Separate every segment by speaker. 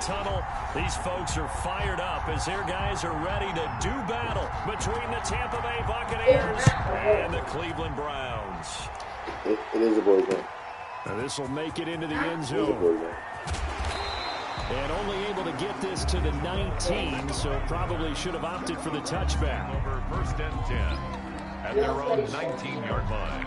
Speaker 1: tunnel. These folks are fired up as their guys are ready to do battle between the Tampa Bay Buccaneers and the Cleveland Browns.
Speaker 2: It is a boy game.
Speaker 1: And this will make it into the end zone. And only able to get this to the 19, so probably should have opted for the touchback.
Speaker 3: Over 1st and 10 at their own 19-yard line.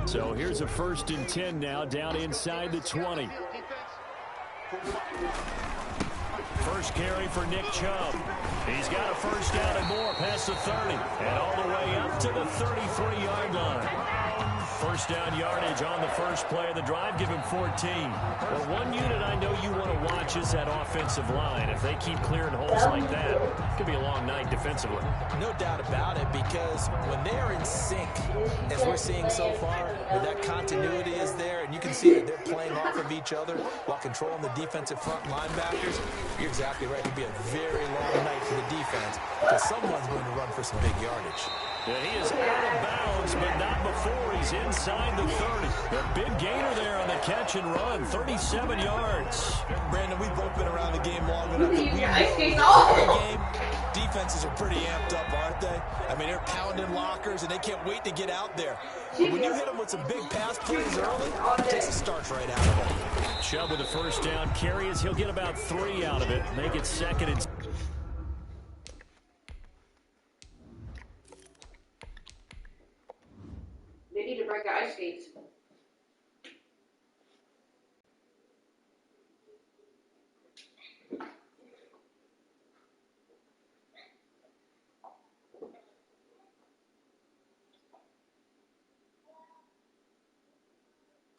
Speaker 1: So here's a 1st and 10 now, down inside the 20. First carry for Nick Chubb. He's got a first down and more past the 30 and all the way up to the 33-yard line. First down yardage on the first play of the drive. Give him 14. But one unit I know you want to watch is that offensive line. If they keep clearing holes like that, it could be a long night defensively.
Speaker 4: No doubt about it, because when they're in sync, as we're seeing so far, that continuity is there, and you can see that they're playing off of each other while controlling the defensive front linebackers. You're exactly right. It could be a very long night for the defense because someone's going to run for some big yardage.
Speaker 1: Yeah, he is out of bounds, but not before he's inside the 30. A big gainer there on the catch and run, 37 yards.
Speaker 4: Brandon, we've both been around the game long enough that we know the game. Defenses are pretty amped up, aren't they? I mean, they're pounding lockers, and they can't wait to get out there. But when you hit them with some big pass plays early, it takes the starch right out of them.
Speaker 1: Chubb with the first down carry as he'll get about 3 out of it. Make it 2nd and...
Speaker 5: They need to break the ice skates.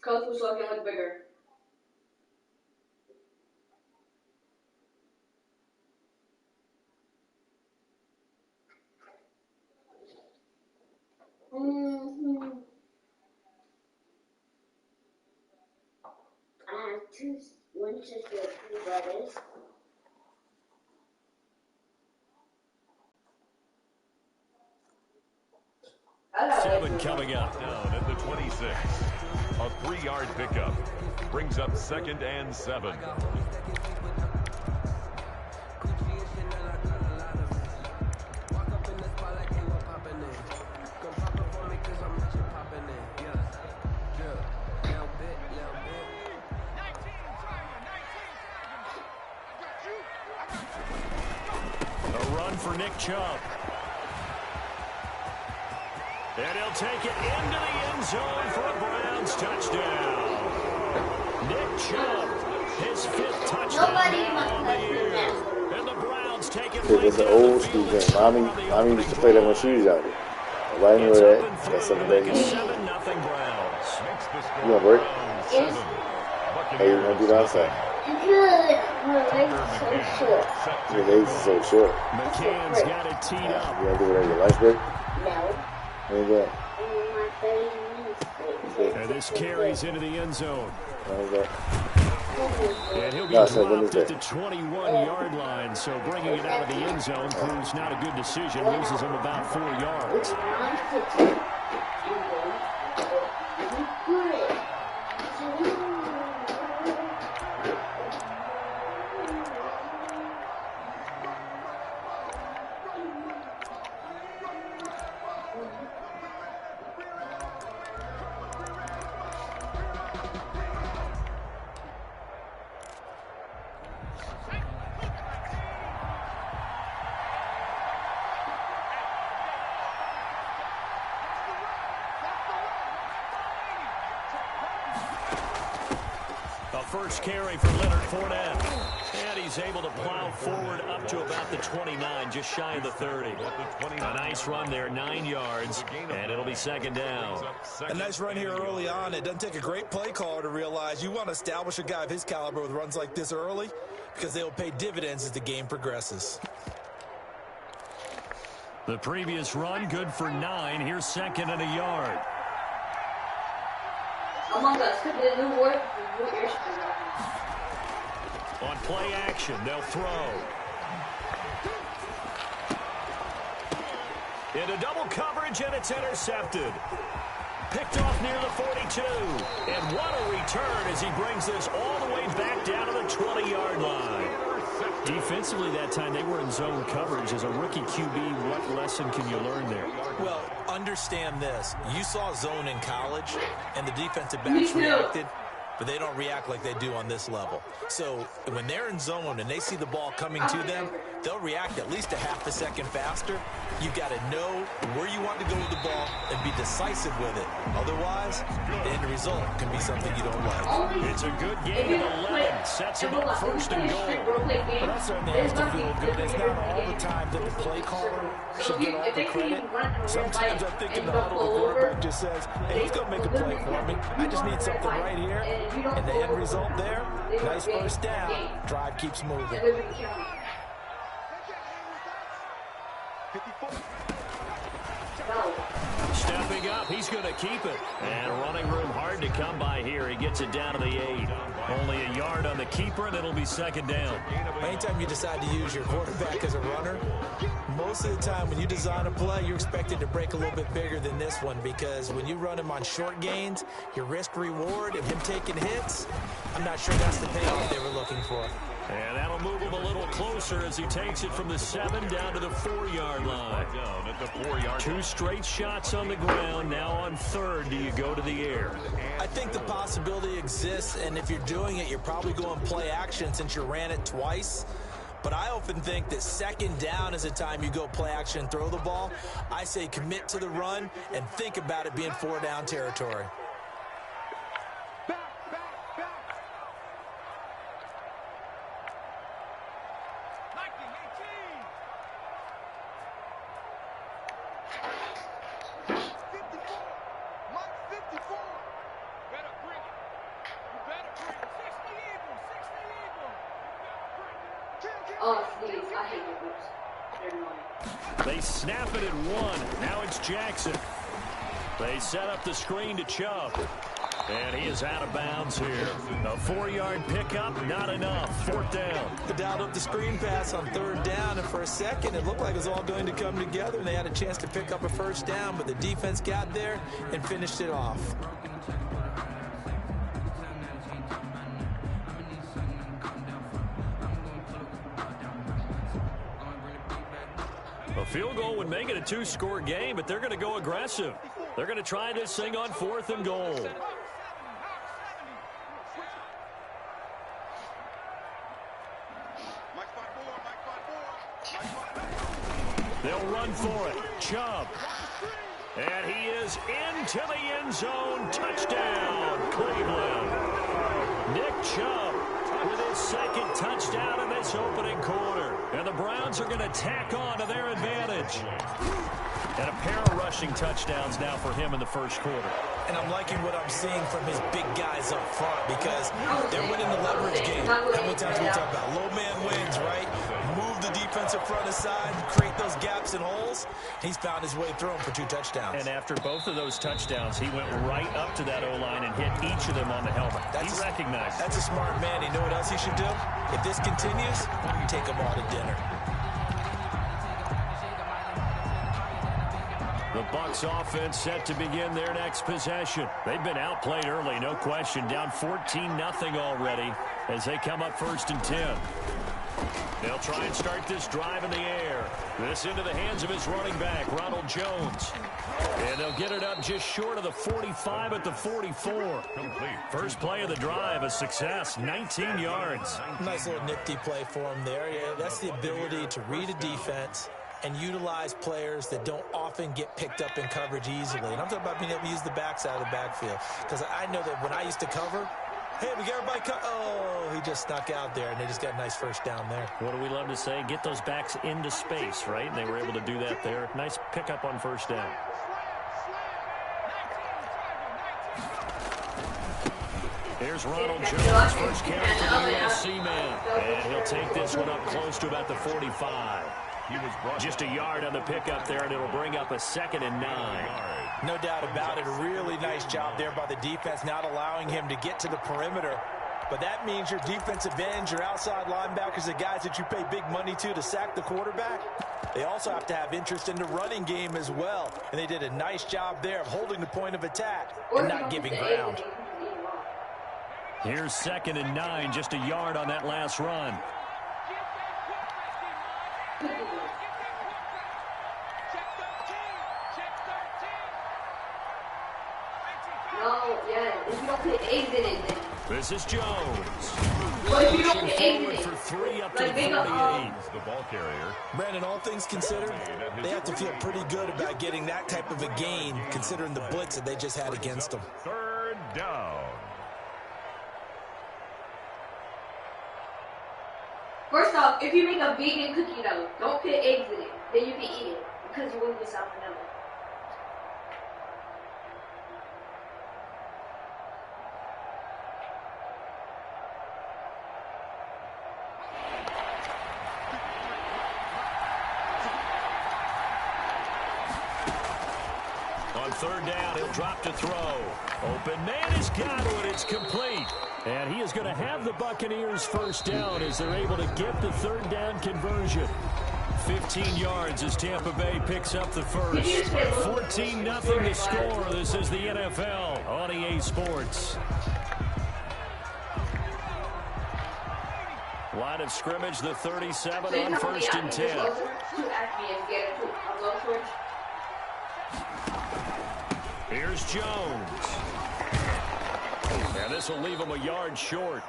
Speaker 5: Coach was looking like bigger. I have one sister and 2 brothers.
Speaker 1: Seven coming up.
Speaker 3: Down at the 26. A 3-yard pickup. Brings up 2nd and 7.
Speaker 1: A run for Nick Chubb. And he'll take it into the end zone for a Browns touchdown. Nick Chubb, his 5th touchdown on the year. And the Browns take it right
Speaker 2: It's an old school game. Mommy used to play that when she was out there. Right here, that. That's 7 days.
Speaker 1: 7-0 Browns.
Speaker 2: You want to break? Hey, you want to do that outside?
Speaker 5: My legs are so short.
Speaker 2: Your legs are so short.
Speaker 1: McCann's got it teed up.
Speaker 2: You want to do it on your lunch break?
Speaker 5: No.
Speaker 2: There you go.
Speaker 1: And this carries into the end zone.
Speaker 2: There you go.
Speaker 1: And he'll be dropped at the 21-yard line, so bringing it out of the end zone proves not a good decision. Loses him about 4 yards. First carry for Leonard Fournette. And he's able to plow forward up to about the 29, just shy of the 30. A nice run there, 9 yards, and it'll be 2nd down.
Speaker 4: A nice run here early on. It doesn't take a great play caller to realize you want to establish a guy of his caliber with runs like this early because they will pay dividends as the game progresses.
Speaker 1: The previous run, good for 9. Here's 2nd and a yard.
Speaker 5: Among Us, the new word.
Speaker 1: On play action, they'll throw. Into double coverage, and it's intercepted. Picked off near the 42. And what a return as he brings this all the way back down to the 20-yard line. Defensively that time, they were in zone coverage. As a rookie QB, what lesson can you learn there?
Speaker 4: Well, understand this. You saw zone in college, and the defensive backs reacted, but they don't react like they do on this level. So when they're in zone and they see the ball coming to them, they'll react at least a half a second faster. You've got to know where you want to go with the ball and be decisive with it. Otherwise, the end result can be something you don't like.
Speaker 1: It's a good game at 11. Sets him up first and goal.
Speaker 6: But that certainly has to feel good. It's not all the time that the play caller should get all the credit. Sometimes I think in the huddle, the quarterback just says, hey, he's going to make a play for me. I just need something right here. And the end result there, nice first down. Drive keeps moving.
Speaker 1: Stepping up, he's going to keep it. And running room hard to come by here. He gets it down to the 8. Only a yard on the keeper, and it'll be second down.
Speaker 4: Anytime you decide to use your quarterback as a runner, most of the time when you design a play, you're expected to break a little bit bigger than this one, because when you run him on short gains, your risk-reward and him taking hits, I'm not sure that's the payoff they were looking for.
Speaker 1: And that'll move him a little closer as he takes it from the 7 down to the 4-yard line.
Speaker 3: Down at the 4-yard.
Speaker 1: 2 straight shots on the ground. Now on third, do you go to the air?
Speaker 4: I think the possibility exists, and if you're doing it, you're probably going play action since you ran it twice. But I often think that second down is the time you go play action and throw the ball. I say commit to the run and think about it being 4-down territory.
Speaker 1: They snap it at 1. Now it's Jackson. They set up the screen to Chubb. And he is out of bounds here. A 4-yard pickup, not enough. 4th down.
Speaker 4: They dialed up the screen pass on 3rd down, and for a second it looked like it was all going to come together, and they had a chance to pick up a first down, but the defense got there and finished it off.
Speaker 1: A field goal would make it a 2-score game, but they're going to go aggressive. They're going to try this thing on 4th and goal. They'll run for it. Chubb. And he is into the end zone. Touchdown, Cleveland. Nick Chubb with his 2nd touchdown in this opening quarter. And the Browns are going to tack on to their advantage. And a pair of rushing touchdowns now for him in the 1st quarter.
Speaker 4: And I'm liking what I'm seeing from his big guys up front, because they're winning the leverage game. How many times we talk about low man wins, right? Move the defensive front aside, create those gaps and holes. He's found his way through them for 2 touchdowns.
Speaker 1: And after both of those touchdowns, he went right up to that O-line and hit each of them on the helmet. He recognized.
Speaker 4: That's a smart man. You know what else he should do? If this continues, take them all to dinner.
Speaker 1: The Bucs offense set to begin their next possession. They've been outplayed early, no question. Down 14-0 already as they come up 1st and 10. They'll try and start this drive in the air. This into the hands of his running back, Ronald Jones. And they'll get it up just short of the 45 at the 44.
Speaker 3: Complete.
Speaker 1: First play of the drive, a success, 19 yards.
Speaker 4: Nice little nifty play for him there. Yeah, that's the ability to read a defense and utilize players that don't often get picked up in coverage easily. And I'm talking about being able to use the backside of the backfield. Because I know that when I used to cover, hey, we got everybody oh, he just snuck out there, and they just got a nice first down there.
Speaker 1: What do we love to say? Get those backs into space, right? And they were able to do that there. Nice pickup on 1st down. Here's Ronald Jones, first carry for the USC man. And he'll take this one up close to about the 45.
Speaker 3: He was brought
Speaker 1: just a yard on the pickup there, and it'll bring up a 2nd and 9.
Speaker 4: No doubt about it. A really nice job there by the defense, not allowing him to get to the perimeter but that means your defensive ends, your outside linebackers, the guys that you pay big money to sack the quarterback, they also have to have interest in the running game as well. And they did a nice job there of holding the point of attack and not giving ground.
Speaker 1: Here's 2nd and 9, just a yard on that last run.
Speaker 5: No, yeah, if you don't put eggs in it, then.
Speaker 1: This is Jones.
Speaker 5: But if you don't put eggs in it,
Speaker 1: For 3 up to
Speaker 5: like
Speaker 1: the
Speaker 5: make
Speaker 1: 48.
Speaker 3: The ball carrier.
Speaker 4: Brandon, all things considered, they have to feel pretty good about getting that type of a gain, considering the blitz that they just had against them.
Speaker 3: 3rd down.
Speaker 5: first off, if you make a vegan cookie dough, don't put eggs in it. Then you can eat it because you won't get salmonella.
Speaker 1: On 3rd down, he'll drop to throw. Open man has got it. It's complete. And he is going to have the Buccaneers first down as they're able to get the 3rd down conversion. 15 yards as Tampa Bay picks up the first. 14-0 to score. This is the NFL on EA Sports. Line of scrimmage, the 37 on 1st and 10. Here's Jones. And this will leave him a yard short.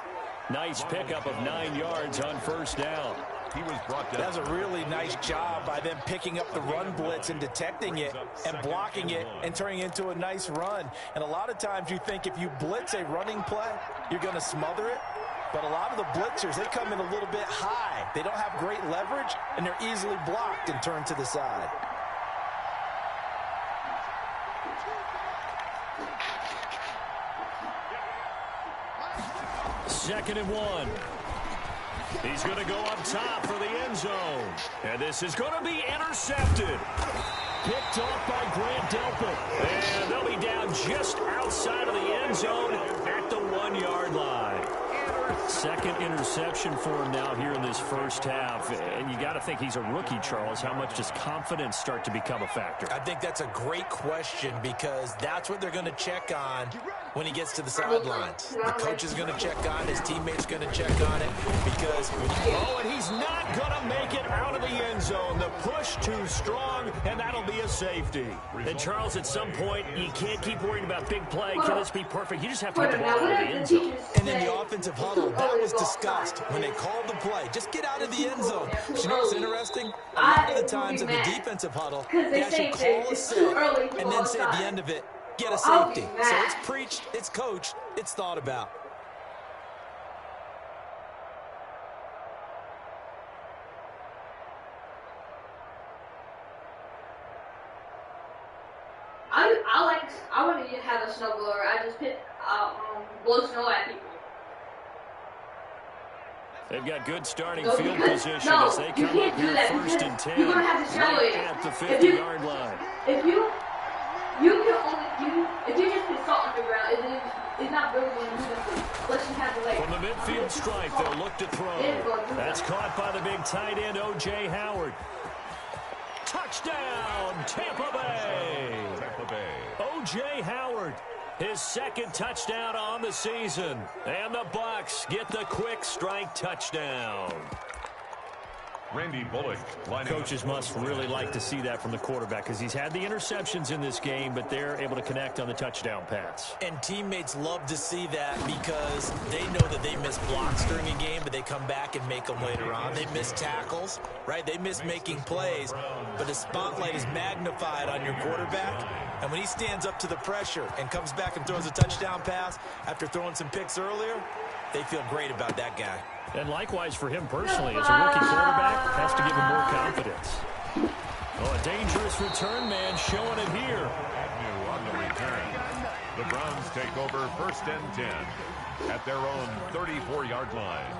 Speaker 1: Nice pickup of 9 yards on 1st down.
Speaker 3: He was brought down.
Speaker 4: That's a really nice job by them picking up the run blitz and detecting it and blocking it and turning it into a nice run. And a lot of times you think if you blitz a running play, you're going to smother it. But a lot of the blitzers, they come in a little bit high. They don't have great leverage, and they're easily blocked and turned to the side.
Speaker 1: Second and 1. He's going to go up top for the end zone. And this is going to be intercepted. Picked off by Grant Delpit. And they'll be down just outside of the end zone at the 1-yard line. 2nd interception for him now here in this first half. And you got to think he's a rookie, Charles. How much does confidence start to become a factor?
Speaker 4: I think that's a great question because that's what they're going to check on when he gets to the sidelines. The coach is going to check on it. His teammates going to check on it because
Speaker 1: oh, and he's not going to make it out of the end zone. The push too strong, and that'll be a safety. And, Charles, at some point, you can't keep worrying about big play. Can this be perfect? You just have to get the ball out of the end zone.
Speaker 4: And in the offensive huddle, that was discussed when they called the play. Just get out of the end zone. But you know what's interesting? A lot of the times in the defensive huddle, they actually call a set and then say at the end of it, get a safety. So it's preached, it's coached, it's thought about.
Speaker 5: I want to have a snowblower. I just blow snow at people.
Speaker 1: They've got good starting field position as they come up here 1st and 10 right at the 50-yard line.
Speaker 5: If you just put salt on the ground, it's not really going to move it unless you have the leg.
Speaker 1: From the midfield stripe, they'll look to throw. That's caught by the big tight end, O.J. Howard. Touchdown, Tampa Bay. O.J. Howard, his 2nd touchdown on the season. And the Bucs get the quick strike touchdown.
Speaker 3: Randy Bullock.
Speaker 1: Coaches must really like to see that from the quarterback because he's had the interceptions in this game, but they're able to connect on the touchdown pass.
Speaker 4: And teammates love to see that because they know that they miss blocks during a game, but they come back and make them later on. They miss tackles, right? They miss making plays, but the spotlight is magnified on your quarterback. And when he stands up to the pressure and comes back and throws a touchdown pass after throwing some picks earlier, they feel great about that guy.
Speaker 1: And likewise for him personally, as a rookie quarterback, has to give him more confidence. Oh, a dangerous return man showing it here.
Speaker 3: Agnew on the return. The Browns take over 1st and 10 at their own 34-yard line.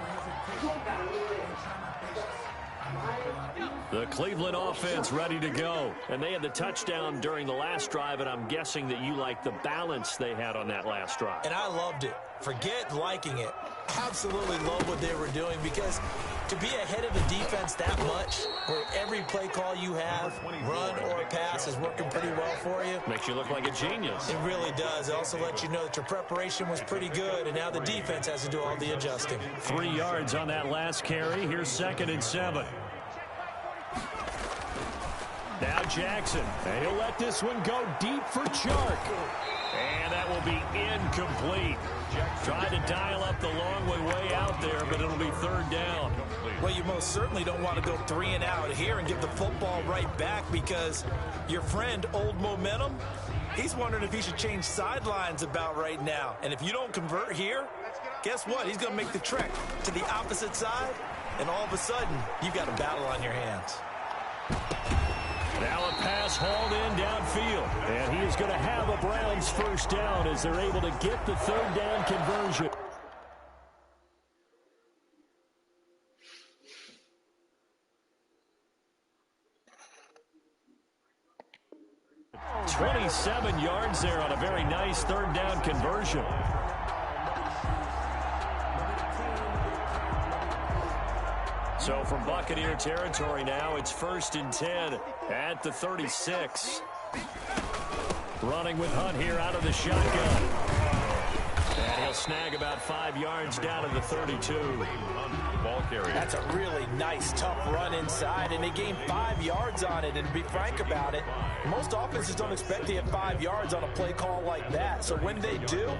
Speaker 1: The Cleveland offense ready to go. And they had the touchdown during the last drive, and I'm guessing that you like the balance they had on that last drive.
Speaker 4: And I loved it. Forget liking it. Absolutely love what they were doing, because to be ahead of the defense that much, where every play call you have, run or pass, is working pretty well for you.
Speaker 1: Makes you look like a genius.
Speaker 4: It really does. It also lets you know that your preparation was pretty good, and now the defense has to do all the adjusting.
Speaker 1: 3 yards on that last carry. Here's 2nd and 7. Now Jackson, and he'll let this one go deep for Chark. And that will be incomplete. Trying to dial up the long way out there, but it'll be 3rd down.
Speaker 4: Well, you most certainly don't want to go 3 and out here and give the football right back, because your friend, Old Momentum, he's wondering if he should change sidelines about right now. And if you don't convert here, guess what? He's going to make the trek to the opposite side, and all of a sudden, you've got a battle on your hands.
Speaker 1: Now a pass hauled in downfield. And he is going to have a Browns 1st down as they're able to get the 3rd down conversion. "27 yards there on a very nice 3rd down conversion. So from Buccaneer territory now, it's 1st and 10 at the 36. Running with Hunt here out of the shotgun. And he'll snag about 5 yards down to the 32.
Speaker 3: Ball carrier.
Speaker 4: That's a really nice, tough run inside, and they gained 5 yards on it. And to be frank about it, most offenses don't expect to get 5 yards on a play call like that. So when they do,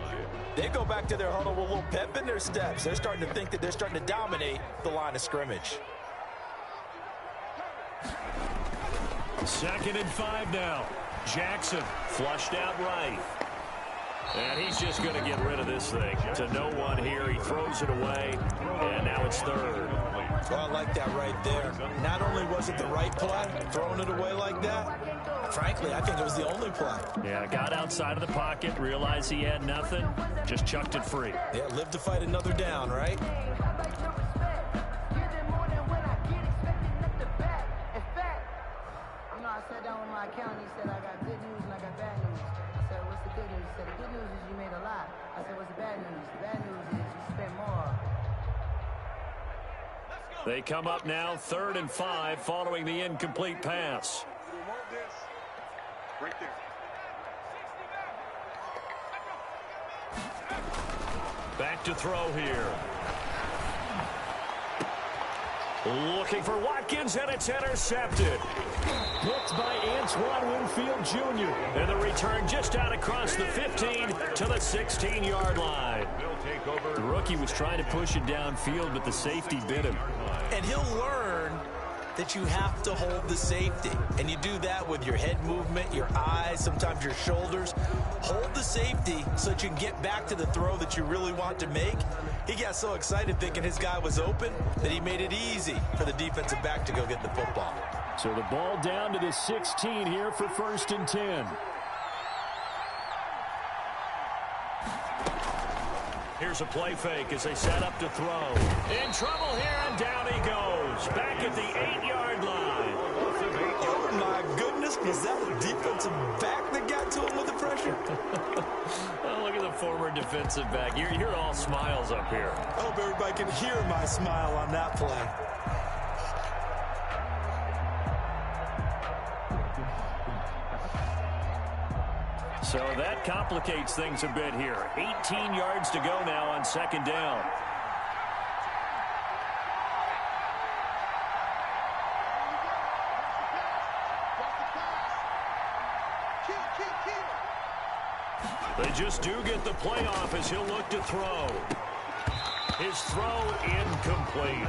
Speaker 4: they go back to their huddle with a little pep in their steps. They're starting to think that they're starting to dominate the line of scrimmage.
Speaker 1: 2nd and 5 now. Jackson flushed out right. And he's just going to get rid of this thing to no one here. He throws it away, and now it's 3rd.
Speaker 4: Well, I like that right there. Not only was it the right play, throwing it away like that, frankly, I think it was the only play.
Speaker 1: Yeah, got outside of the pocket, realized he had nothing, just chucked it free.
Speaker 4: Yeah, live to fight another down, right?
Speaker 7: I sat down with my accountant. He said, I got good news and I got bad news. I said, what's the good news? He said, the good news is you made a lot. I said, what's the bad news? The bad news is you spent more.
Speaker 1: They come up now 3rd and 5 following the incomplete pass.
Speaker 3: Right there.
Speaker 1: Back to throw here. Looking for Watkins, and it's intercepted. Picked by Antoine Winfield Jr. And the return just out across the 15 to the 16-yard line. The rookie was trying to push it downfield, but the safety bit him.
Speaker 4: And he'll learn that you have to hold the safety. And you do that with your head movement, your eyes, sometimes your shoulders. Hold the safety so that you can get back to the throw that you really want to make. He got so excited thinking his guy was open that he made it easy for the defensive back to go get the football.
Speaker 1: So the ball down to the 16 here for 1st and 10. Here's a play fake as they set up to throw. In trouble here, and down he goes. Back at the 8-yard line.
Speaker 4: Oh, my goodness. Was that a defensive back that got to him with the pressure?
Speaker 1: Oh, look at the former defensive back. You're all smiles up here.
Speaker 4: I hope everybody can hear my smile on that play.
Speaker 1: So that complicates things a bit here. 18 yards to go now on 2nd down. They just do get the playoff as he'll look to throw. His throw incomplete.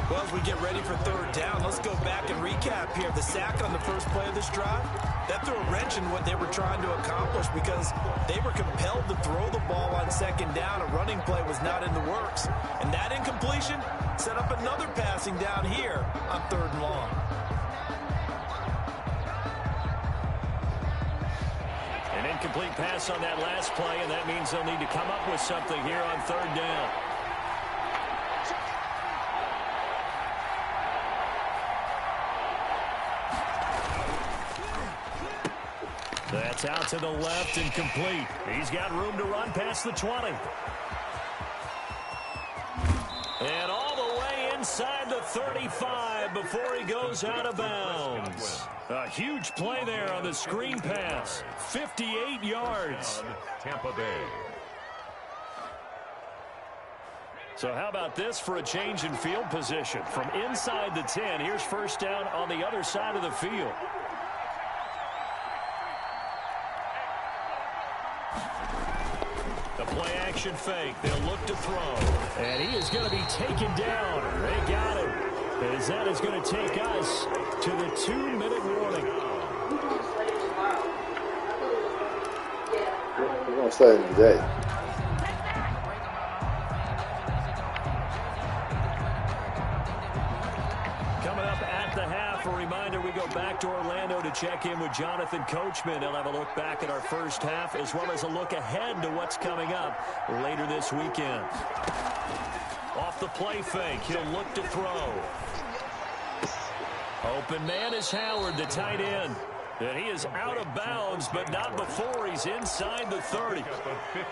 Speaker 4: Well, as we get ready for 3rd down, let's go back and recap here. The sack on the first play of this drive, that threw a wrench in what they were trying to accomplish, because they were compelled to throw the ball on 2nd down. A running play was not in the works. And that incompletion set up another passing down here on 3rd and long.
Speaker 1: An incomplete pass on that last play, and that means they'll need to come up with something here on 3rd down. That's out to the left and complete. He's got room to run past the 20. the 35 before he goes out of bounds. A huge play there on the screen pass. 58 yards.
Speaker 3: Tampa Bay.
Speaker 1: So how about this for a change in field position? From inside the 10, here's first down on the other side of the field. The play action fake. They'll look to throw. And he is going to be taken down. They got him. As that is going to take us to the 2-minute warning.
Speaker 2: We're going to start him today.
Speaker 1: Coming up at the half, a reminder we go back to Orlando to check in with Jonathan Coachman. He'll have a look back at our first half as well as a look ahead to what's coming up later this weekend. Off the play fake, he'll look to throw. Open man is Howard, the tight end. And he is out of bounds, but not before he's inside the 30.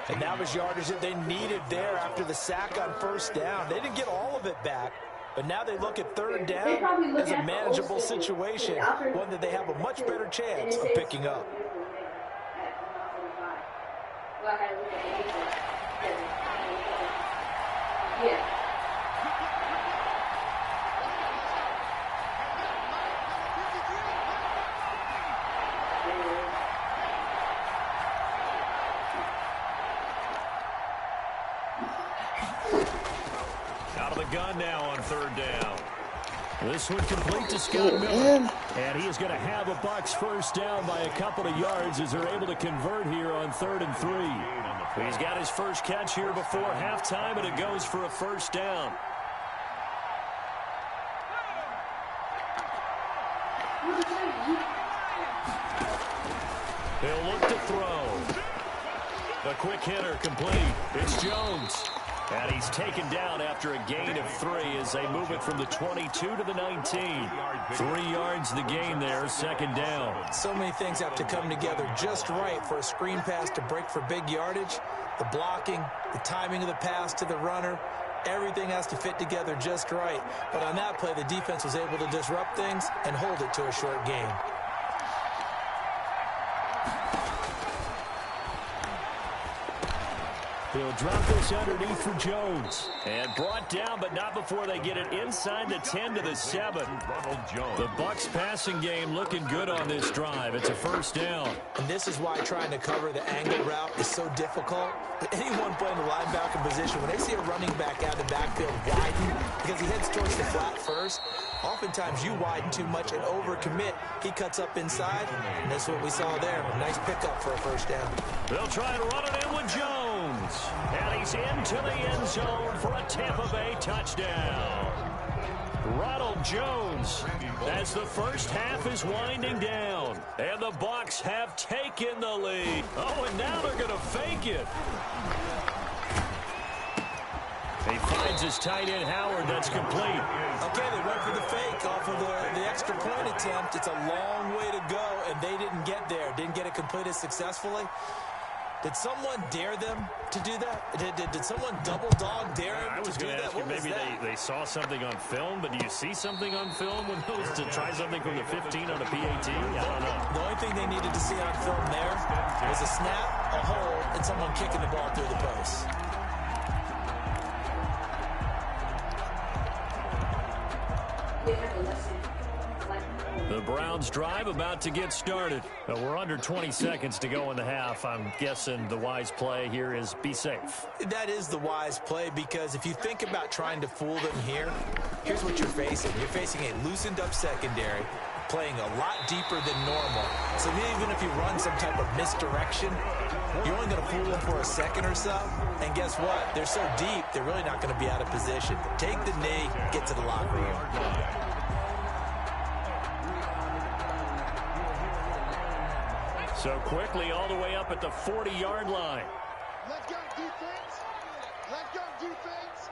Speaker 6: And that was yardage that they needed there after the sack on first down. They didn't get all of it back, but now they look at third down as a manageable situation, one that they have a much better chance of picking up.
Speaker 5: Yeah.
Speaker 1: Out of the gun now on third down. This one complete to Scott Miller. And he is going to have a Bucs first down by a couple of yards as they're able to convert here on 3rd and 3. He's got his first catch here before halftime, and it goes for a first down. He'll look to throw. The quick hitter complete. It's Jones. And he's taken down after a gain of 3 as they move it from the 22 to the 19. 3 yards the gain there, second down.
Speaker 4: So many things have to come together just right for a screen pass to break for big yardage. The blocking, the timing of the pass to the runner, everything has to fit together just right. But on that play, the defense was able to disrupt things and hold it to a short gain.
Speaker 1: He'll drop this underneath for Jones. And brought down, but not before they get it inside the 10 to the 7. The Bucs passing game looking good on this drive. It's a first down.
Speaker 4: And this is why trying to cover the angle route is so difficult. Anyone playing the linebacker position, when they see a running back out of the backfield widen because he heads towards the flat first, oftentimes you widen too much and overcommit. He cuts up inside, and that's what we saw there. A nice pickup for a first down.
Speaker 1: They'll try and run it in with Jones. And he's into the end zone for a Tampa Bay touchdown. Ronald Jones as the first half is winding down. And the Bucs have taken the lead. Oh, and now they're going to fake it. He finds his tight end, Howard. That's complete.
Speaker 4: Okay, they went for the fake off of the extra point attempt. It's a long way to go, and they didn't get there. Didn't get it completed successfully. Did someone dare them to do that? Did someone double dog dare him
Speaker 1: I was
Speaker 4: to do
Speaker 1: going to
Speaker 4: that?
Speaker 1: ask you, maybe they saw something on film, but do you see something on film when it was to try something from the 15 on a PAT? I don't know.
Speaker 4: The only thing they needed to see on film there was a snap, a hold, and someone kicking the ball through the post.
Speaker 1: The Browns drive about to get started. We're under 20 seconds to go in the half. I'm guessing the wise play here is be safe.
Speaker 4: That is the wise play, because if you think about trying to fool them here, here's what you're facing. You're facing a loosened up secondary, playing a lot deeper than normal. So even if you run some type of misdirection, you're only going to fool them for a second or so. And guess what? They're so deep, they're really not going to be out of position. Take the knee, get to the locker room.
Speaker 1: So quickly all the way up at the 40-yard line.
Speaker 8: Let's go defense. Let's go defense.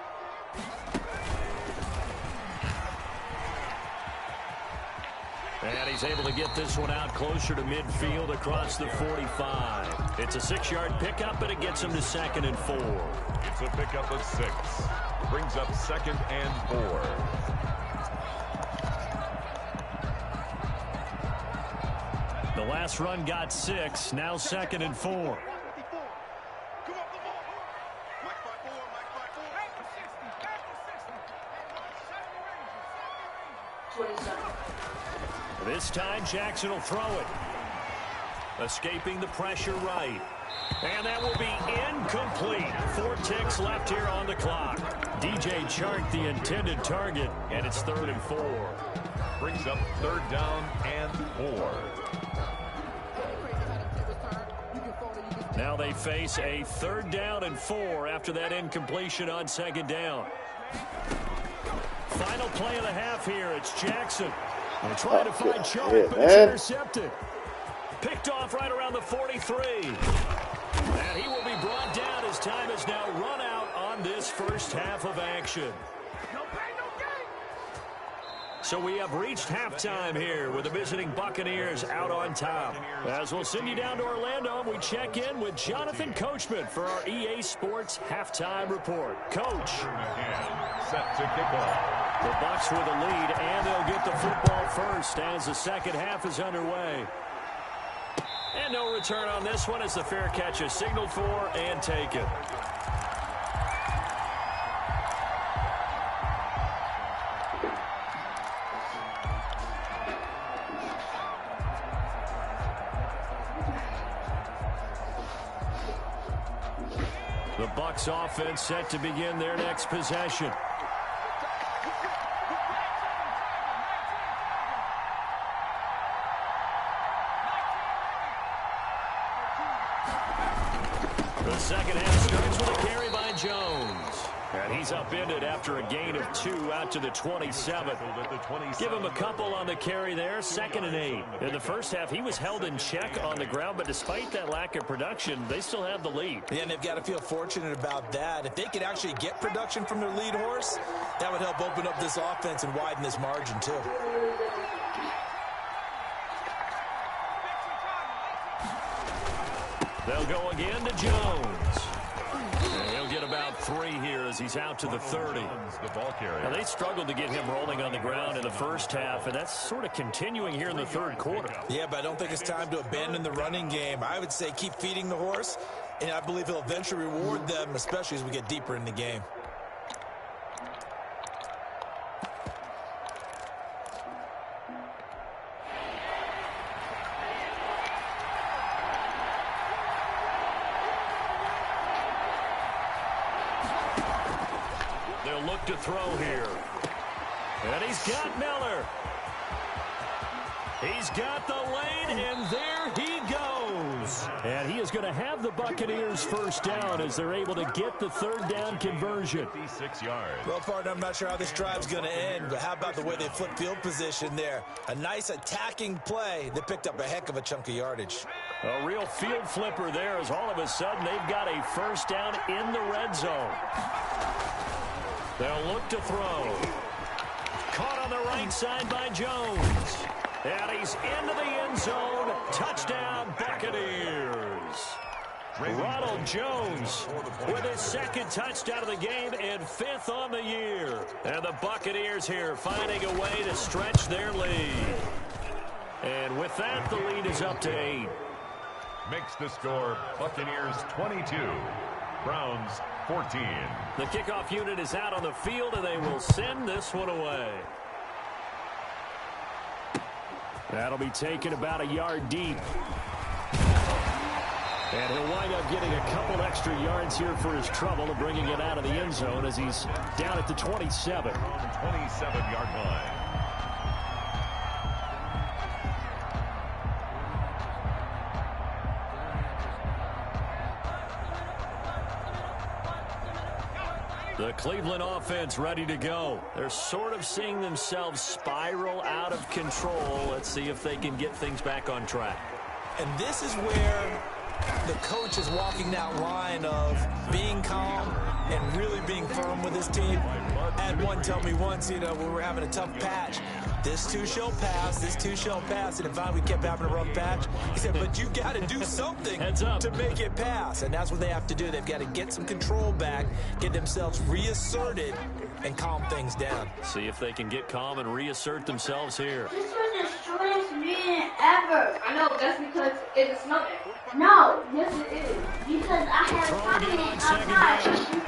Speaker 1: And he's able to get this one out closer to midfield across the 45. It's a 6-yard pickup, but it gets him to 2nd and 4.
Speaker 3: It's a pickup of 6. Brings up 2nd and 4.
Speaker 1: last run got 6. Now 2nd and 4. This time Jackson will throw it. Escaping the pressure right. And that will be incomplete. 4 ticks left here on the clock. DJ Chark the intended target, and it's 3rd and 4.
Speaker 3: Brings up 3rd down and 4.
Speaker 1: Now they face a 3rd down and 4 after that incompletion on 2nd down. Final play of the half here. It's Jackson. They're trying to find Chark, but it's intercepted. Picked off right around the 43. And he will be brought down as time has now run out on this first half of action. So we have reached halftime here with the visiting Buccaneers out on top. As we'll send you down to Orlando, we check in with Jonathan Coachman for our EA Sports Halftime Report. Coach.
Speaker 3: Set to kick off.
Speaker 1: The Bucs with the lead, and they'll get the football first as the second half is underway. And no return on this one as the fair catch is signaled for and taken. The Bucs offense set to begin their next possession. The second half starts with a carry by Jones. And he's upended after a gain of 2 out to the 27. Give him a couple on the carry there, 2nd and 8. In the first half, he was held in check on the ground, but despite that lack of production, they still have the lead.
Speaker 4: Yeah, and they've got to feel fortunate about that. If they could actually get production from their lead horse, that would help open up this offense and widen this margin, too.
Speaker 1: They'll go again to Jones. And he'll get about 3 here as he's out to the 30. Now, they struggled to get him rolling on the ground in the first half, and that's sort of continuing here in the 3rd quarter.
Speaker 4: Yeah, but I don't think it's time to abandon the running game. I would say keep feeding the horse, and I believe he'll eventually reward them, especially as we get deeper in the game.
Speaker 1: They'll look to throw here. And he's got Miller. He's got the lane, and there he goes. And he is going to have the Buccaneers first down as they're able to get the 3rd down conversion.
Speaker 3: 56 yards.
Speaker 4: Well, partner, I'm not sure how this drive's going to end, but how about the way they flip field position there? A nice attacking play that picked up a heck of a chunk of yardage.
Speaker 1: A real field flipper there as all of a sudden they've got a first down in the red zone. They'll look to throw. Caught on the right side by Jones. And he's into the end zone. Touchdown, Buccaneers. Ronald Jones with his 2nd touchdown of the game and 5th on the year. And the Buccaneers here finding a way to stretch their lead. And with that, the lead is up to 8.
Speaker 3: Makes the score Buccaneers 22, Browns 14.
Speaker 1: The kickoff unit is out on the field, and they will send this one away. That'll be taken about a yard deep. And he'll wind up getting a couple extra yards here for his trouble of bringing it out of the end zone as he's down at the 27.
Speaker 3: 27-yard line.
Speaker 1: The Cleveland offense ready to go. They're sort of seeing themselves spiral out of control. Let's see if they can get things back on track.
Speaker 4: And this is where the coach is walking that line of being calm and really being firm with his team. I had one tell me once, you know, when we were having a tough patch, this too shall pass, this too shall pass. And if we kept having a rough patch, he said, but you got to do something to make it pass. And that's what they have to do. They've got to get some control back, get themselves reasserted, and calm things down.
Speaker 1: See if they can get calm and reassert themselves here.
Speaker 5: This one is Shortest meeting ever. I know, that's because it's snowing. No, yes it is. Because I have confidence outside.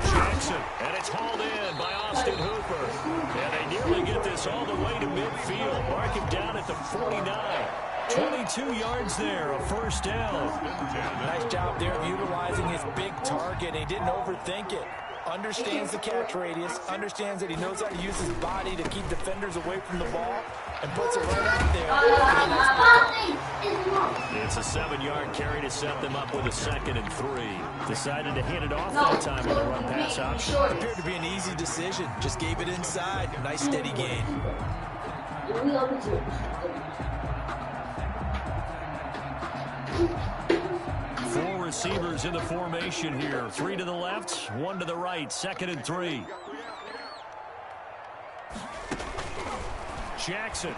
Speaker 1: Jackson, and it's hauled in by Austin Hooper. And they nearly get this all the way to midfield. Mark him down at the 49. 22 yards there, a first down.
Speaker 4: Nice job there of utilizing his big target. He didn't overthink it. Understands the catch radius, understands that he knows how to use his body to keep defenders away from the ball, and puts it right out there.
Speaker 1: It's a 7-yard carry to set them up with a 2nd and 3. Decided to hit it off that time on the run pass option.
Speaker 4: Appeared to be an easy decision. Just gave it inside. Nice steady gain.
Speaker 1: 4 receivers in the formation here. 3 to the left, 1 to the right. 2nd and 3. Jackson.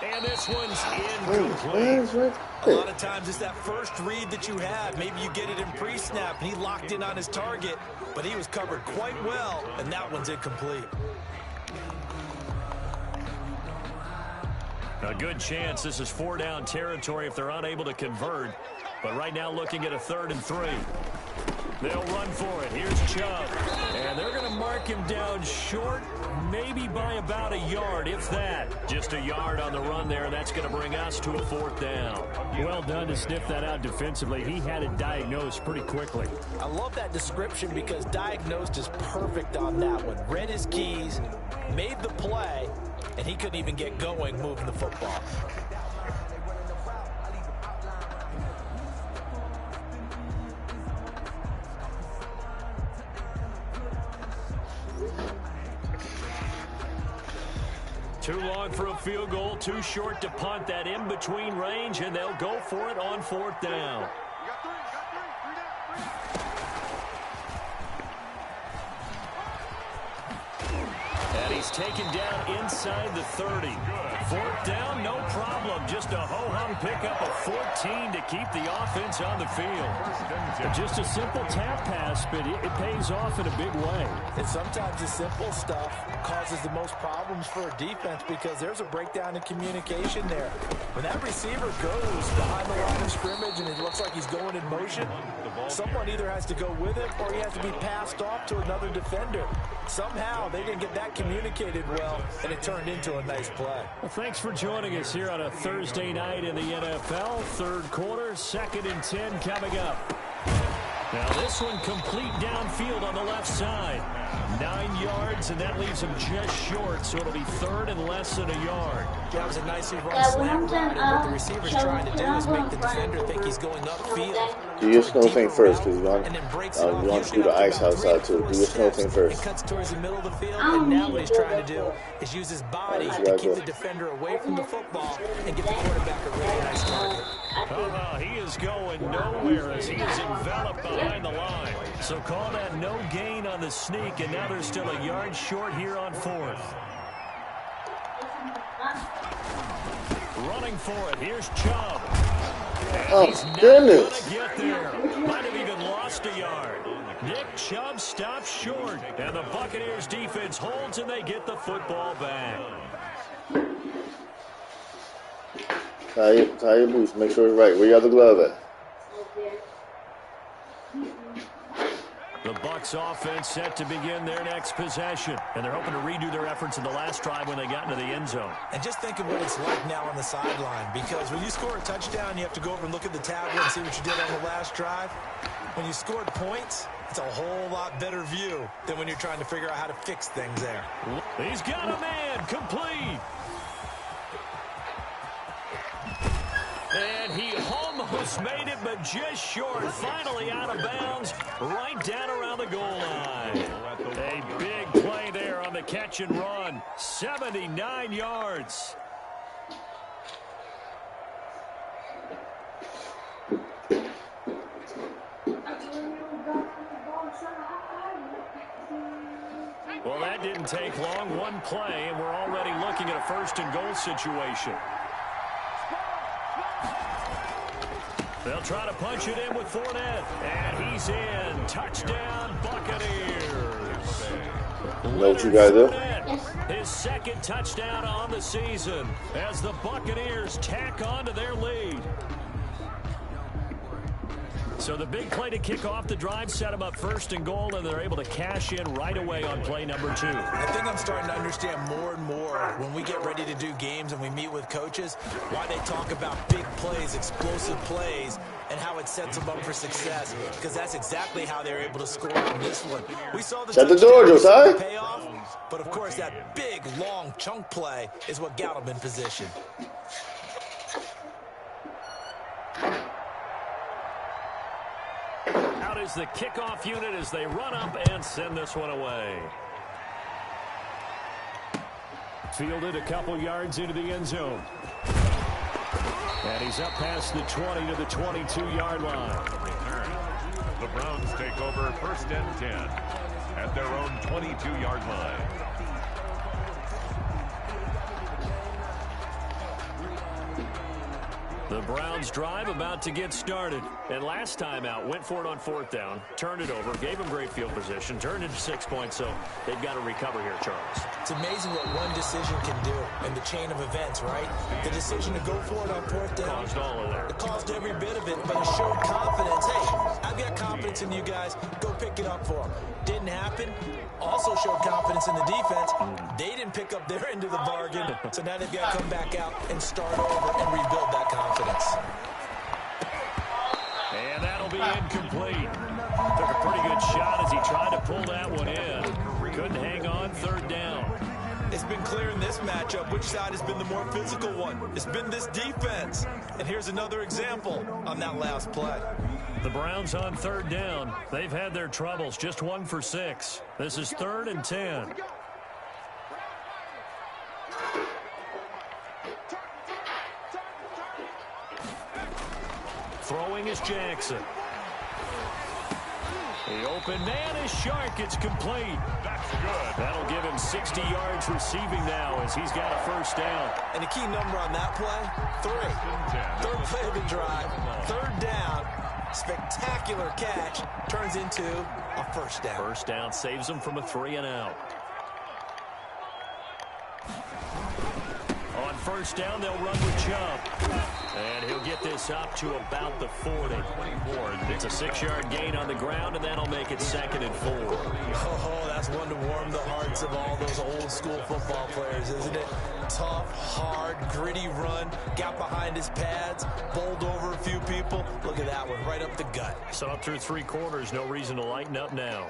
Speaker 1: And this one's incomplete.
Speaker 4: A lot of times it's that first read that you have. Maybe you get it in pre-snap, and he locked in on his target, but he was covered quite well, and that one's incomplete.
Speaker 1: A good chance this is 4-down territory if they're unable to convert. But right now looking at a 3rd and 3. They'll run for it. Here's Chubb. And they're going to mark him down short, maybe by about a yard, if that. Just a yard on the run there, and that's going to bring us to a 4th down. Well done to sniff that out defensively. He had it diagnosed pretty quickly.
Speaker 4: I love that description because diagnosed is perfect on that one. Read his keys, made the play, and he couldn't even get going moving the football.
Speaker 1: Too long for a field goal, too short to punt. That in-between range, and they'll go for it on 4th down. And he's taken down inside the 30. 4th down, no problem. Just a ho-hum pickup of 14 to keep the offense on the field. Just a simple tap pass, but it pays off in a big way.
Speaker 4: And sometimes the simple stuff causes the most problems for a defense because there's a breakdown in communication there. When that receiver goes behind the line of scrimmage and it looks like he's going in motion, someone either has to go with him or he has to be passed off to another defender. Somehow they didn't get that communicated well, and it turned into a nice play.
Speaker 1: Well, thanks for joining us here on a Thursday night in the NFL. 3rd quarter, 2nd and 10 coming up. Now this one complete downfield on the left side. 9 yards, and that leaves him just short, so it'll be 3rd and less than a yard.
Speaker 4: That was a nicely run slant route, and what the receiver's trying to do is make the defender think he's going upfield.
Speaker 2: Do your snow thing first, because you want to do the ice outside too. Do your snow thing first.
Speaker 4: He cuts towards the middle of the field, and now what he's trying to do is use his body to keep the defender away from the football and give the quarterback a really nice target.
Speaker 1: He is going nowhere as he is enveloped behind the line. So call that no gain on the sneak, and now they're still a yard short here on 4th. Running for it. Here's Chubb.
Speaker 2: Oh, goodness.
Speaker 1: Get there. Might have even lost a yard. Nick Chubb stops short, and the Buccaneers defense holds, and they get the football back.
Speaker 2: Tie your boots. Make sure it's right. Where you got the glove at?
Speaker 1: The Bucs offense set to begin their next possession, and they're hoping to redo their efforts in the last drive when they got into the end zone.
Speaker 4: And just think of what it's like now on the sideline, because when you score a touchdown, you have to go over and look at the tablet and see what you did on the last drive. When you scored points, it's a whole lot better view than when you're trying to figure out how to fix things there.
Speaker 1: He's got a man, complete. And he almost made it, but just short. Finally out of bounds, right down around the goal line. A big play there on the catch and run. 79 yards. Well, that didn't take long. One play, and we're already looking at a 1st and goal situation. They'll try to punch it in with Fournette. And he's in. Touchdown, Buccaneers.
Speaker 2: You know what you got to do?
Speaker 1: His second touchdown on the season as the Buccaneers tack on to their lead. So the big play to kick off the drive set them up first and goal, and they're able to cash in right away on play number 2.
Speaker 4: I think I'm starting to understand more and more when we get ready to do games and we meet with coaches why they talk about big plays, explosive plays, and how it sets them up for success, because that's exactly how they're able to score on this one. We saw the payoff, but of course that big, long chunk play is what got them in position.
Speaker 1: Out is the kickoff unit as they run up and send this one away. Fielded a couple yards into the end zone. And he's up past the 20 to the 22-yard line.
Speaker 3: Return. The Browns take over first and 10 at their own 22-yard line.
Speaker 1: The Browns drive about to get started. And last time out, went for it on 4th down, turned it over, gave them great field position, turned into 6 points, so they've got to recover here, Charles.
Speaker 4: It's amazing what one decision can do in the chain of events, right? The decision to go for it on 4th down.
Speaker 1: Caused all of that.
Speaker 4: It caused every bit of it, but it showed confidence. Hey, I've got confidence in you guys. Go pick it up for them. Didn't happen. Also showed confidence in the defense. They didn't pick up their end of the bargain, so now they've got to come back out and start over and rebuild that confidence.
Speaker 1: And that'll be incomplete. Took a pretty good shot as he tried to pull that one in. Couldn't hang on 3rd down.
Speaker 4: It's been clear in this matchup which side has been the more physical one. It's been this defense. And here's another example on that last play.
Speaker 1: The Browns on 3rd down. They've had their troubles. Just 1 for 6. This is 3rd and 10. Throwing is Jackson. The open man is Shark. It's complete.
Speaker 3: That's good.
Speaker 1: That'll give him 60 yards receiving now as he's got a 1st down.
Speaker 4: And the key number on that play, 3. 3rd play of the drive, 3rd down. Spectacular catch turns into a 1st down.
Speaker 1: 1st down saves him from a 3 and out. On 1st down, they'll run with Chubb. And he'll get this up to about the 40. It's a 6-yard gain on the ground, and that'll make it 2nd and 4.
Speaker 4: Oh, that's one to warm the hearts of all those old school football players, isn't it? Tough, hard, gritty run. Got behind his pads, bowled over a few people. Look at that one, right up the gut.
Speaker 1: So up through 3 quarters, no reason to lighten up now.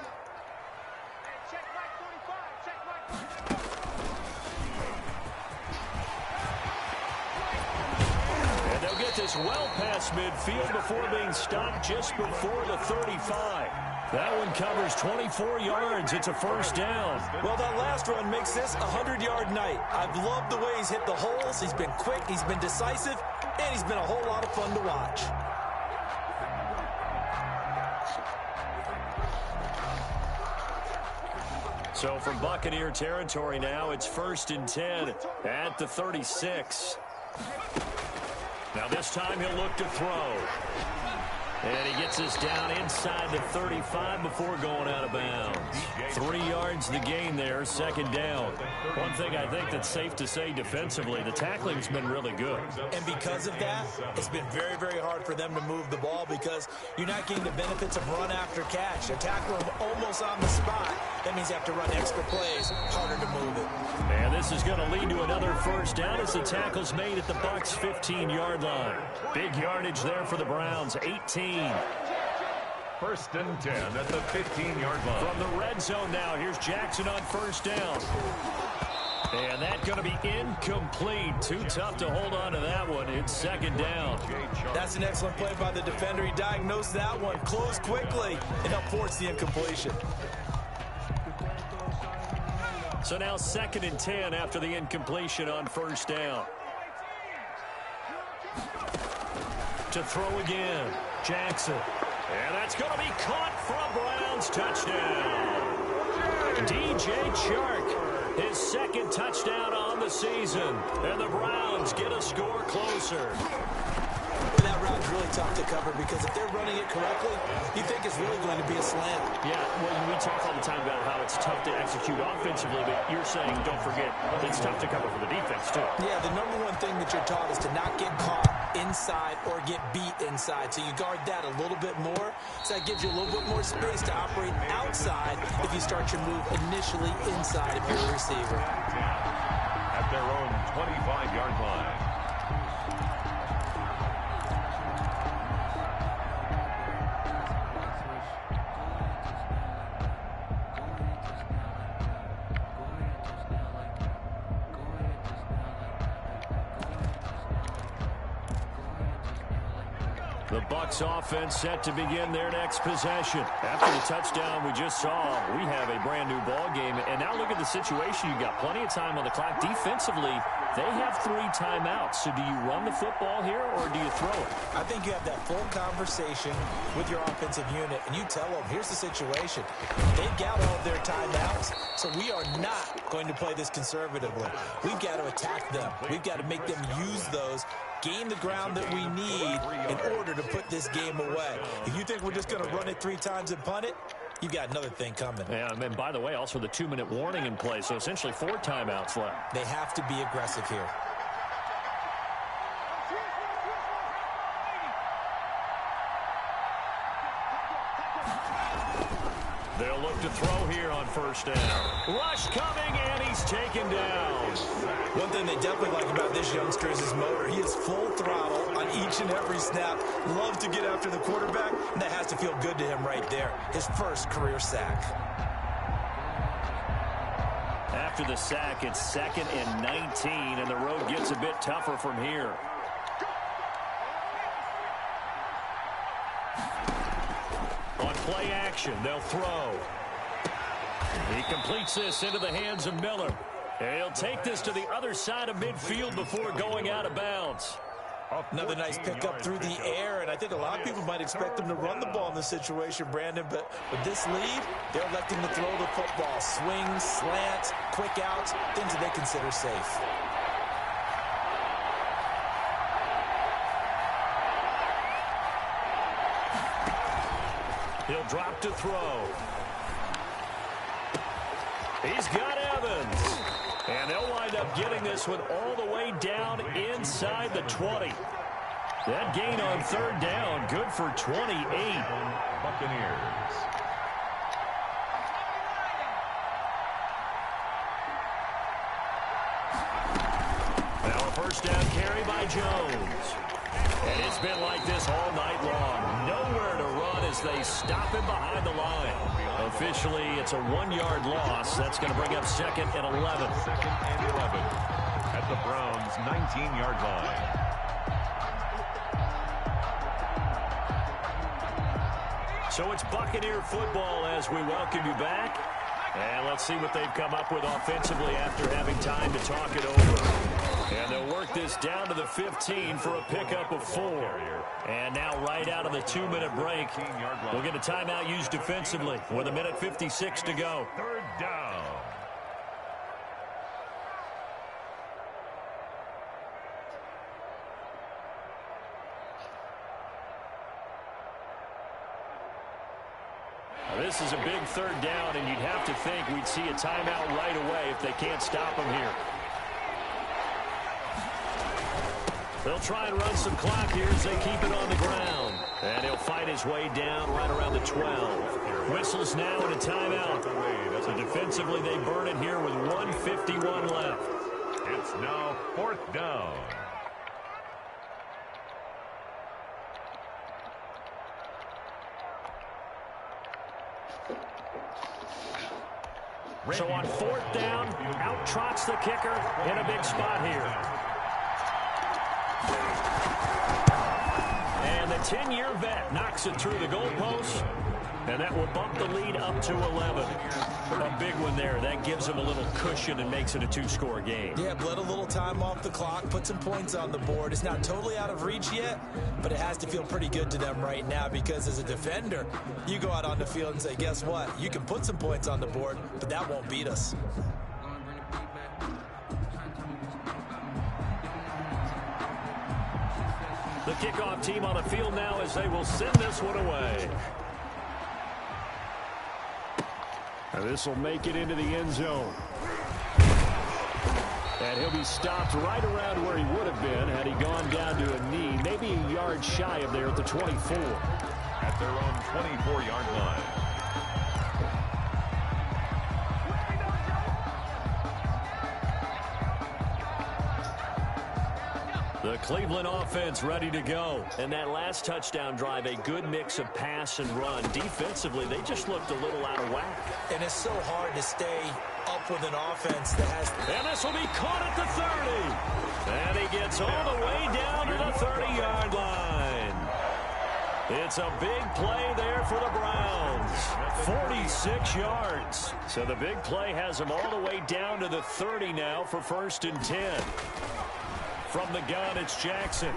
Speaker 1: This well past midfield before being stopped just before the 35. That one covers 24 yards. It's a 1st down.
Speaker 4: Well, that last run makes this a 100-yard night. I've loved the way he's hit the holes. He's been quick, he's been decisive, and he's been a whole lot of fun to watch.
Speaker 1: So from Buccaneer territory now, it's 1st and 10 at the 36. Now this time he'll look to throw. And he gets this down inside the 35 before going out of bounds. 3 yards the gain there, 2nd down. One thing I think that's safe to say defensively, the tackling's been really good.
Speaker 4: And because of that, it's been very, very hard for them to move the ball because you're not getting the benefits of run after catch. They're tackling him almost on the spot. That means you have to run extra plays, harder to move it.
Speaker 1: And this is going to lead to another 1st down as the tackle's made at the Bucs' 15-yard line. Big yardage there for the Browns, 18.
Speaker 3: 1st and 10 at the 15-yard line.
Speaker 1: From the red zone now, here's Jackson on 1st down. And that's going to be incomplete. Too tough to hold on to that one. It's 2nd down.
Speaker 4: That's an excellent play by the defender. He diagnosed that one, closed quickly, and helped force the incompletion.
Speaker 1: So now 2nd and 10 after the incompletion on 1st down. To throw again, Jackson. And that's going to be caught for a Browns touchdown. DJ Chark, his 2nd touchdown on the season. And the Browns get a score closer.
Speaker 4: That route one's really tough to cover because if they're running it correctly, you think it's really going to be a slant.
Speaker 1: Yeah, well, we talk all the time about how it's tough to execute offensively, but you're saying, don't forget, it's tough to cover for the defense, too.
Speaker 4: Yeah, the number one thing that you're taught is to not get caught inside or get beat inside. So you guard that a little bit more. So that gives you a little bit more space to operate outside if you start your move initially inside if you're a receiver.
Speaker 3: At their own 25-yard line.
Speaker 1: The Bucs offense set to begin their next possession. After the touchdown we just saw, we have a brand new ball game. And now look at the situation. You've got plenty of time on the clock. Defensively, they have 3 timeouts. So do you run the football here or do you throw it?
Speaker 4: I think you have that full conversation with your offensive unit, and you tell them, here's the situation. They've got all of their timeouts, so we are not going to play this conservatively. We've got to attack them. We've got to make them use those, gain the ground that we need in order to put this game away. If you think we're just going to run it 3 times and punt it, you've got another thing coming.
Speaker 1: Yeah, and by the way, also the 2-minute warning in play, so essentially 4 timeouts left.
Speaker 4: They have to be aggressive here.
Speaker 1: They'll look to throw here on first down. Rush coming, and he's taken down.
Speaker 4: One thing they definitely like about this youngster is his motor. He is full throttle on each and every snap. Love to get after the quarterback, and that has to feel good to him right there. His first career sack.
Speaker 1: After the sack, it's 2nd and 19, and the road gets a bit tougher from here. On play action, they'll throw. He completes this into the hands of Miller. And he'll take this to the other side of midfield before going out of bounds.
Speaker 4: Another nice pickup through the air, and I think a lot of people might expect them to run the ball in this situation, Brandon, but with this lead, they're electing to throw the football. Swings, slants, quick outs, things that they consider safe.
Speaker 1: He'll drop to throw. He's got Evans. And they'll wind up getting this one all the way down inside the 20. That gain on 3rd down, good for 28.
Speaker 3: Buccaneers.
Speaker 1: Now a first down carry by Jones. And it's been like this all night long. Nowhere to run as they stop him behind the line. Officially, it's a 1-yard loss. That's going to bring up 2nd and 11.
Speaker 3: 2nd and 11 at the Browns' 19-yard line.
Speaker 1: So it's Buccaneer football as we welcome you back. And let's see what they've come up with offensively after having time to talk it over. And they'll work this down to the 15 for a pickup of 4. And now right out of the 2-minute break, we'll get a timeout used defensively with 1:56 to go.
Speaker 3: 3rd down.
Speaker 1: This is a big 3rd down, and you'd have to think we'd see a timeout right away if they can't stop them here. They'll try and run some clock here as they keep it on the ground. And he'll fight his way down right around the 12. Whistles now and a timeout. So defensively, they burn it here with 1:51 left.
Speaker 3: It's now 4th down.
Speaker 1: So on 4th down, out trots the kicker in a big spot here. And the 10-year vet knocks it through the goalpost, and that will bump the lead up to 11. A big one there. That gives them a little cushion and makes it a 2-score game.
Speaker 4: Yeah, bled a little time off the clock, put some points on the board. It's not totally out of reach yet, but it has to feel pretty good to them right now because as a defender, you go out on the field and say, guess what? You can put some points on the board, but that won't beat us.
Speaker 1: The kickoff team on the field now as they will send this one away. And this will make it into the end zone. And he'll be stopped right around where he would have been had he gone down to a knee, maybe a yard shy of there at the 24.
Speaker 3: At their own 24-yard line.
Speaker 1: The Cleveland offense ready to go. And that last touchdown drive, a good mix of pass and run. Defensively, they just looked a little out of whack.
Speaker 4: And it's so hard to stay up with an offense that has...
Speaker 1: And this will be caught at the 30. And he gets all the way down to the 30-yard line. It's a big play there for the Browns. 46 yards. So the big play has them all the way down to the 30 now for 1st and 10. From the gun, it's Jackson.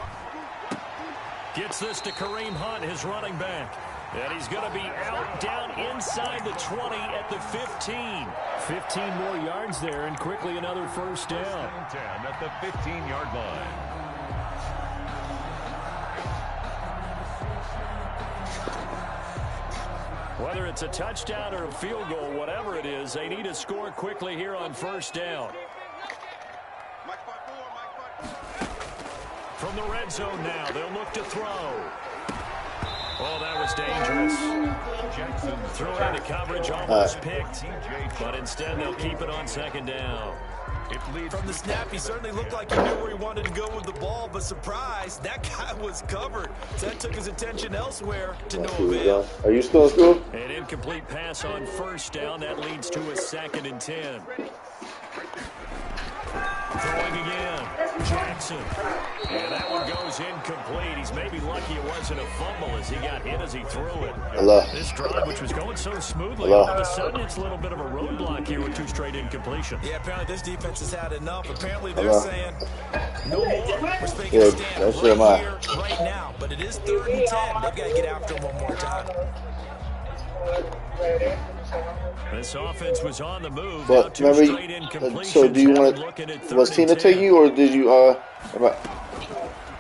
Speaker 1: Gets this to Kareem Hunt, his running back. And he's going to be out down inside the 20 at the 15. 15 more yards there, and quickly another first down.
Speaker 3: 10 at the 15-yard line.
Speaker 1: Whether it's a touchdown or a field goal, whatever it is, they need to score quickly here on 1st down. From the red zone now, they'll look to throw. Oh, that was dangerous. Jackson threw it into coverage, almost picked. But instead, they'll keep it on 2nd down.
Speaker 4: From the snap, he certainly looked like he knew where he wanted to go with the ball, but surprise, that guy was covered. So that took his attention elsewhere to no avail.
Speaker 2: Are you still in school?
Speaker 1: An incomplete pass on 1st down. That leads to a 2nd and 10. Throwing again. Jackson. And that one goes incomplete. He's maybe lucky it wasn't a fumble as he got hit as he threw it. This drive, which was going so smoothly, all of a sudden it's a little bit of a roadblock here with 2 straight incompletions.
Speaker 4: Yeah, apparently this defense has had enough. Apparently they're saying no more. We're making a stand right here, right now. But it is 3rd and 10. They've got to get after him one more time.
Speaker 1: This offense was on the move.
Speaker 2: But remember, so do you want to, was Tina take you, or did you,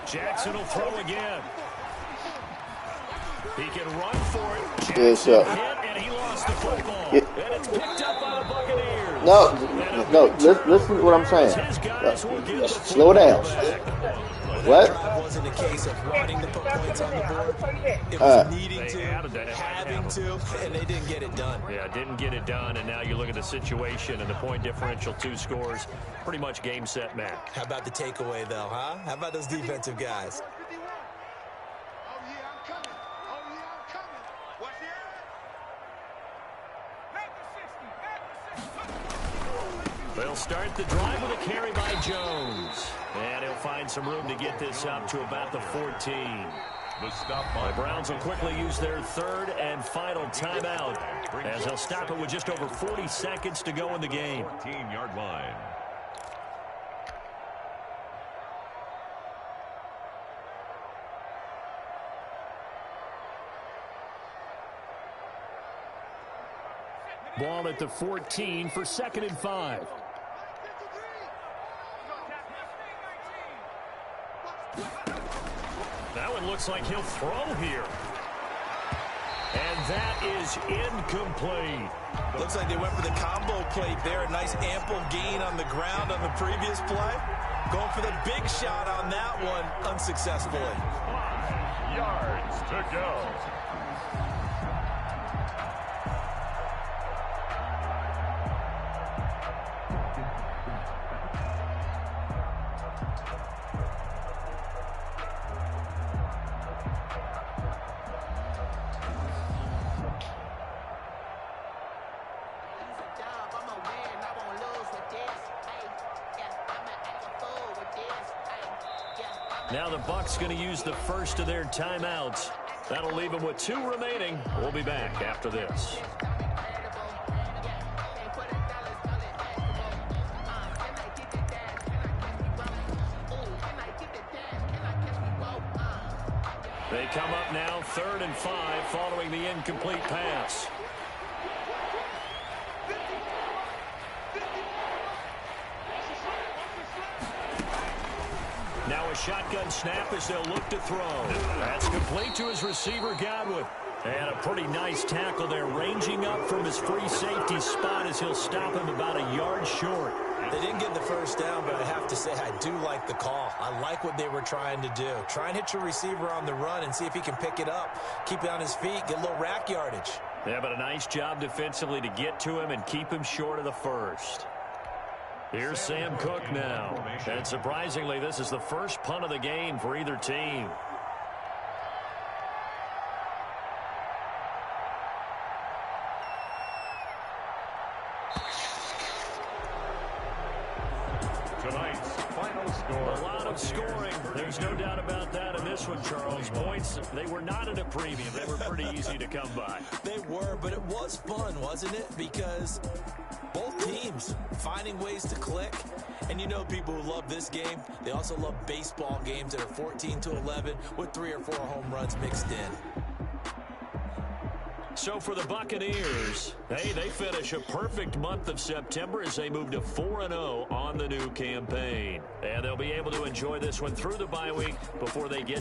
Speaker 1: Jackson will throw again. He can run for it.
Speaker 2: Yes,
Speaker 1: hit, and he lost the football. And it's picked up by the Buccaneers.
Speaker 2: No, listen to what I'm saying. Slow down. What?
Speaker 4: It wasn't a case of wanting to put points on the board. It was needing to, having to, and they didn't get it done.
Speaker 1: Yeah, didn't get it done, and now you look at the situation and the point differential, 2 scores, pretty much game, set, match.
Speaker 4: How about the takeaway, though, huh? How about those defensive guys?
Speaker 1: They'll start the drive with a carry by Jones. And he'll find some room to get this up to about the 14. The Browns will quickly use their 3rd and final timeout as they'll stop it with just over 40 seconds to go in the game.
Speaker 3: 14-yard line.
Speaker 1: Ball at the 14 for 2nd and 5. That one looks like he'll throw here. And that is incomplete.
Speaker 4: Looks like they went for the combo plate there. A nice ample gain on the ground on the previous play. Going for the big shot on that one unsuccessfully.
Speaker 3: 5 yards to go.
Speaker 1: Now the Bucs going to use the first of their timeouts. That'll leave them with 2 remaining. We'll be back after this. They come up now 3rd and 5 following the incomplete pass. Now a shotgun snap as they'll look to throw. That's complete to his receiver, Godwin. And a pretty nice tackle there, ranging up from his free safety spot as he'll stop him about a yard short.
Speaker 4: They didn't get the first down, but I have to say I do like the call. I like what they were trying to do. Try and hit your receiver on the run and see if he can pick it up. Keep it on his feet, get a little rack yardage.
Speaker 1: Yeah, but a nice job defensively to get to him and keep him short of the first. Here's Sam Cook now. And surprisingly, this is the first punt of the game for either team.
Speaker 3: Tonight's final score.
Speaker 1: A lot of scoring. There's no doubt about that in this one, Charles. Points, they were not at a premium. They were pretty easy to come by.
Speaker 4: They were, but it was fun, wasn't it? Because both teams finding ways to click. And you know people who love this game, they also love baseball games that are 14-11 with 3 or 4 home runs mixed in.
Speaker 1: So for the Buccaneers, hey, they finish a perfect month of September as they move to 4-0 on the new campaign. And they'll be able to enjoy this one through the bye week before they get